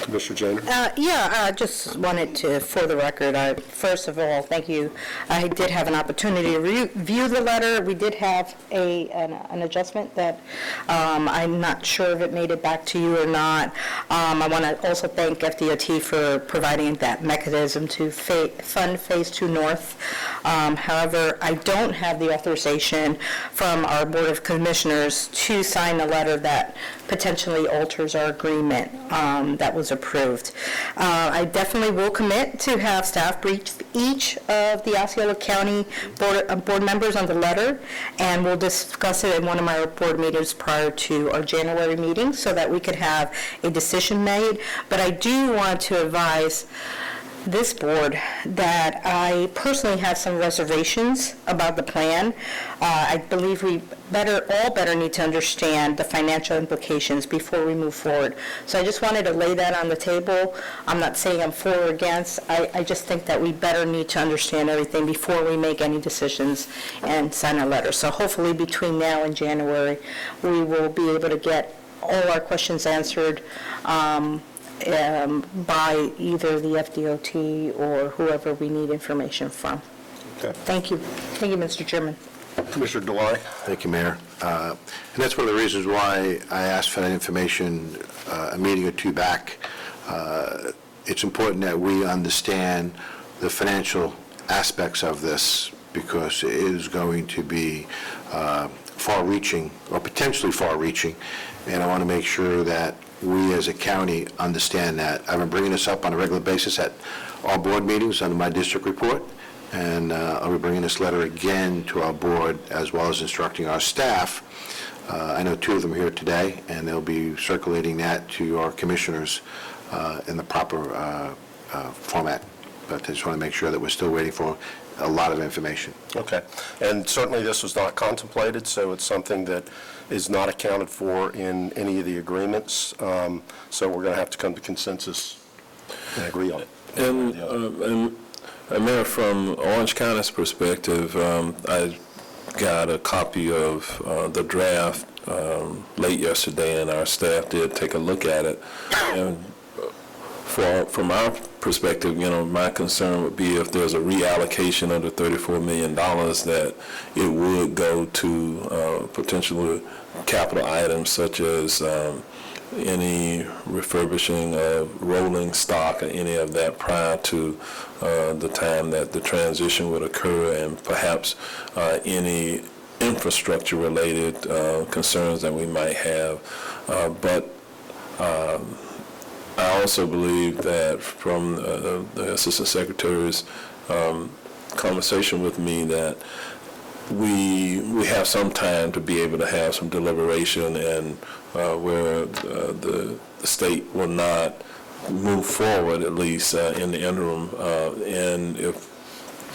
Mr. Janer? I just wanted to, for the record, first of all, thank you. I did have an opportunity to review the letter. We did have an adjustment that I'm not sure if it made it back to you or not. I want to also thank FDOT for providing that mechanism to fund Phase 2 North. However, I don't have the authorization from our Board of Commissioners to sign a letter that potentially alters our agreement that was approved. I definitely will commit to have staff brief each of the Osceola County board members on the letter, and we'll discuss it in one of my board meetings prior to our January meeting so that we could have a decision made. But I do want to advise this board that I personally have some reservations about the plan. I believe we all better need to understand the financial implications before we move forward. So I just wanted to lay that on the table. I'm not saying I'm for or against. I just think that we better need to understand everything before we make any decisions and sign a letter. So hopefully between now and January, we will be able to get all our questions answered by either the FDOT or whoever we need information from. Okay. Thank you. Thank you, Mr. Chairman. Commissioner DeLand? Thank you, Mayor. And that's one of the reasons why I asked for that information a meeting or two back. It's important that we understand the financial aspects of this because it is going to be far-reaching or potentially far-reaching, and I want to make sure that we as a county understand that. I've been bringing this up on a regular basis at all board meetings under my district report, and I'll be bringing this letter again to our board as well as instructing our staff. I know two of them here today, and they'll be circulating that to our commissioners in the proper format. But I just want to make sure that we're still waiting for a lot of information. Okay. And certainly this was not contemplated, so it's something that is not accounted for in any of the agreements. So we're going to have to come to consensus and agree on it. And Mayor, from Orange County's perspective, I got a copy of the draft late yesterday, and our staff did take a look at it. And from our perspective, my concern would be if there's a reallocation of the $34 million that it would go to potentially capital items such as any refurbishing of rolling stock or any of that prior to the time that the transition would occur, and perhaps any infrastructure related concerns that we might have. But I also believe that from the Assistant Secretary's conversation with me that we have some time to be able to have some deliberation, and where the state will not move forward, at least in the interim, and if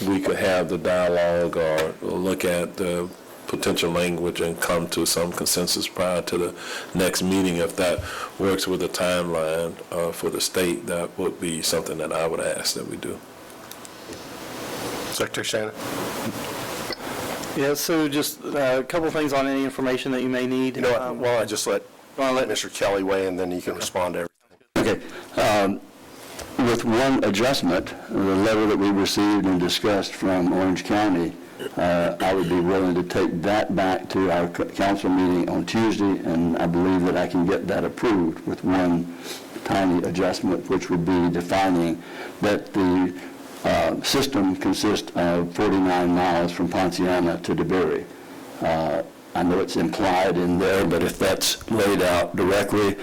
we could have the dialogue or look at the potential language and come to some consensus prior to the next meeting, if that works with the timeline for the state, that would be something that I would ask that we do. Secretary Shannon? Yeah, so just a couple things on any information that you may need. You know what, well, I just let Mr. Kelly weigh in, then you can respond to everything. Okay. With one adjustment, the letter that we received and discussed from Orange County, I would be willing to take that back to our council meeting on Tuesday, and I believe that I can get that approved with one tiny adjustment, which would be defining that the system consists of 49 miles from Ponciana to DeBerry. I know it's implied in there, but if that's laid out directly,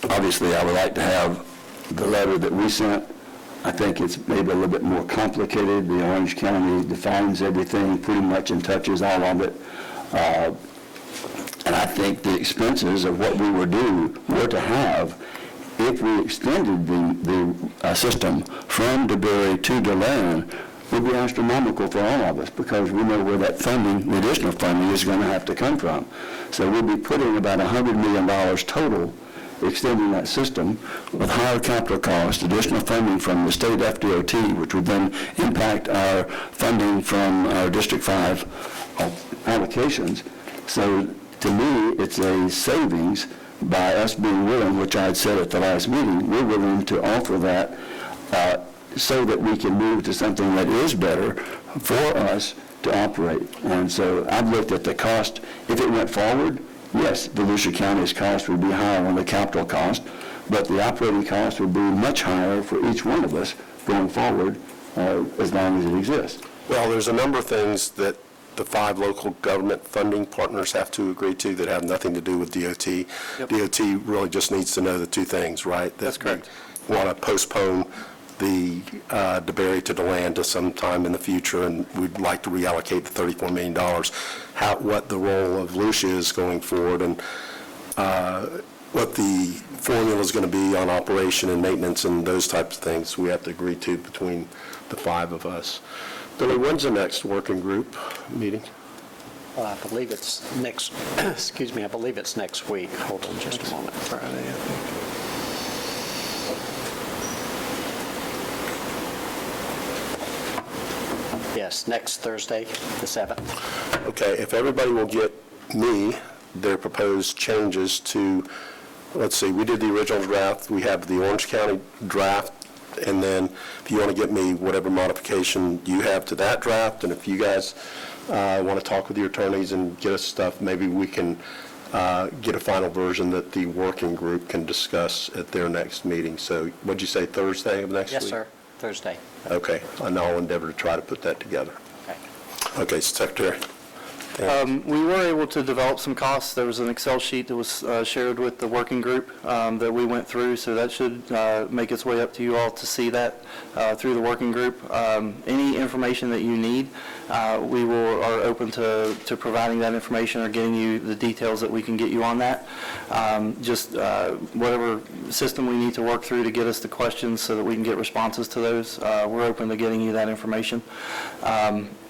obviously I would like to have the letter that we sent. I think it's maybe a little bit more complicated. The Orange County defines everything pretty much and touches all of it. And I think the expenses of what we were to have if we extended the system from DeBerry to DeLand would be astronomical for all of us, because we know where that funding, the additional funding, is going to have to come from. So we'll be putting about $100 million total extending that system with higher capital costs, additional funding from the state FDOT, which would then impact our funding from our District 5 allocations. So to me, it's a savings by us being willing, which I had said at the last meeting, we're willing to offer that so that we can move to something that is better for us to operate. And so I've looked at the cost. If it went forward, yes, Volusia County's cost would be higher on the capital cost, but the operating cost would be much higher for each one of us going forward as long as it exists. Well, there's a number of things that the 5 local government funding partners have to agree to that have nothing to do with DOT. Yep. DOT really just needs to know the 2 things, right? That's correct. We want to postpone the DeBerry to DeLand to sometime in the future, and we'd like to reallocate the $34 million. What the role of Volusia is going forward, and what the formula is going to be on operation and maintenance and those types of things we have to agree to between the 5 of us. Billy, when's the next working group meeting? Well, I believe it's next, excuse me, I believe it's next week. Hold on just a moment. Friday, I think. Yes, next Thursday, the 7th. Okay, if everybody will get me their proposed changes to, let's see, we did the original draft, we have the Orange County draft, and then if you want to get me whatever modification you have to that draft, and if you guys want to talk with your attorneys and get us stuff, maybe we can get a final version that the working group can discuss at their next meeting. So what'd you say, Thursday of next week? Yes, sir, Thursday. Okay, and I'll endeavor to try to put that together. Okay. Okay, Secretary. We were able to develop some costs. There was an Excel sheet that was shared with the working group that we went through, so that should make its way up to you all to see that through the working group. Any information that you need, we are open to providing that information or getting you the details that we can get you on that. Just whatever system we need to work through to get us the questions so that we can get responses to those, we're open to getting you that information.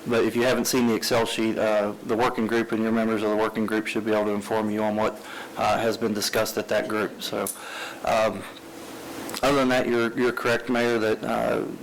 But if you haven't seen the Excel sheet, the working group and your members of the working group should be able to inform you on what has been discussed at that group. So other than that, you're correct, Mayor, that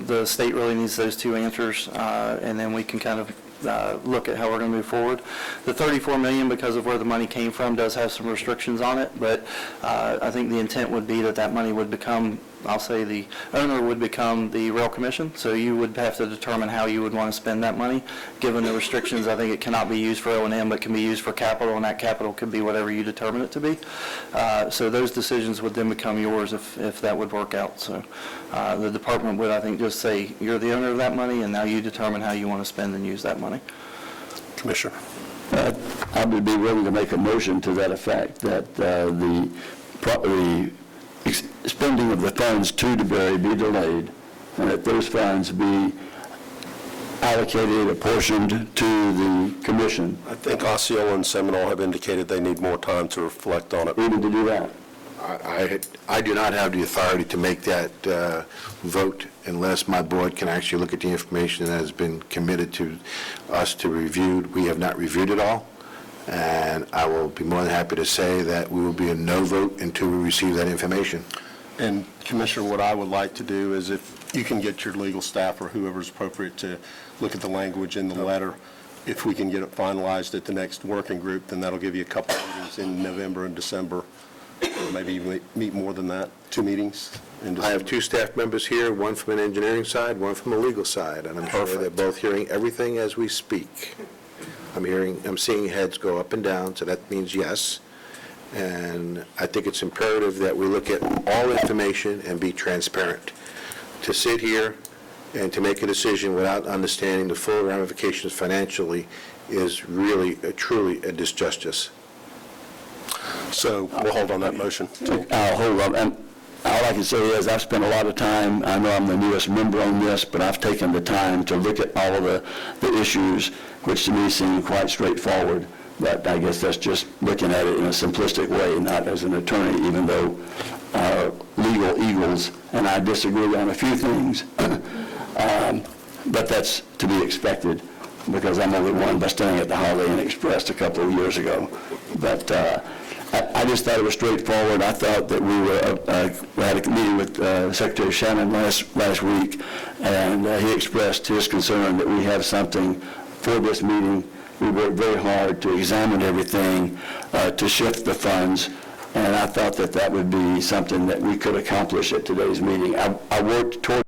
the state really needs those 2 answers, and then we can kind of look at how we're going to move forward. The $34 million, because of where the money came from, does have some restrictions on it, but I think the intent would be that that money would become, I'll say the owner would become the rail commission, so you would have to determine how you would want to spend that money. Given the restrictions, I think it cannot be used for O&M, but can be used for capital, and that capital could be whatever you determine it to be. So those decisions would then become yours if that would work out. So the department would, I think, just say, you're the owner of that money, and now you determine how you want to spend and use that money. Commissioner. I would be willing to make a motion to that effect, that the spending of the funds to DeBerry be delayed, and that those funds be allocated, apportioned to the commission. I think Osceola and Seminole have indicated they need more time to reflect on it. We need to do that. I do not have the authority to make that vote unless my board can actually look at the information that has been committed to us to review. We have not reviewed it all, and I will be more than happy to say that we will be a no vote until we receive that information. And Commissioner, what I would like to do is if you can get your legal staff or whoever's appropriate to look at the language in the letter, if we can get it finalized at the next working group, then that'll give you a couple of meetings in November and December. Maybe even meet more than that, 2 meetings in December. I have 2 staff members here, one from an engineering side, one from a legal side, and I'm sure they're both hearing everything as we speak. I'm seeing heads go up and down, so that means yes. And I think it's imperative that we look at all information and be transparent. To sit here and to make a decision without understanding the full ramifications financially is really, truly a disjustice. So we'll hold on that motion. I'll hold on. And all I can say is I've spent a lot of time, I know I'm the newest member on this, but I've taken the time to look at all of the issues, which to me seem quite straightforward. But I guess that's just looking at it in a simplistic way, not as an attorney, even though legal eagles, and I disagree on a few things. But that's to be expected, because I'm only one by staying at the Holiday Inn Express a couple of years ago. But I just thought it was straightforward. I thought that we had a meeting with Secretary Shannon last week, and he expressed his concern that we have something for this meeting. We worked very hard to examine everything, to shift the funds, And I thought that that would be something that we could accomplish at today's meeting. I worked toward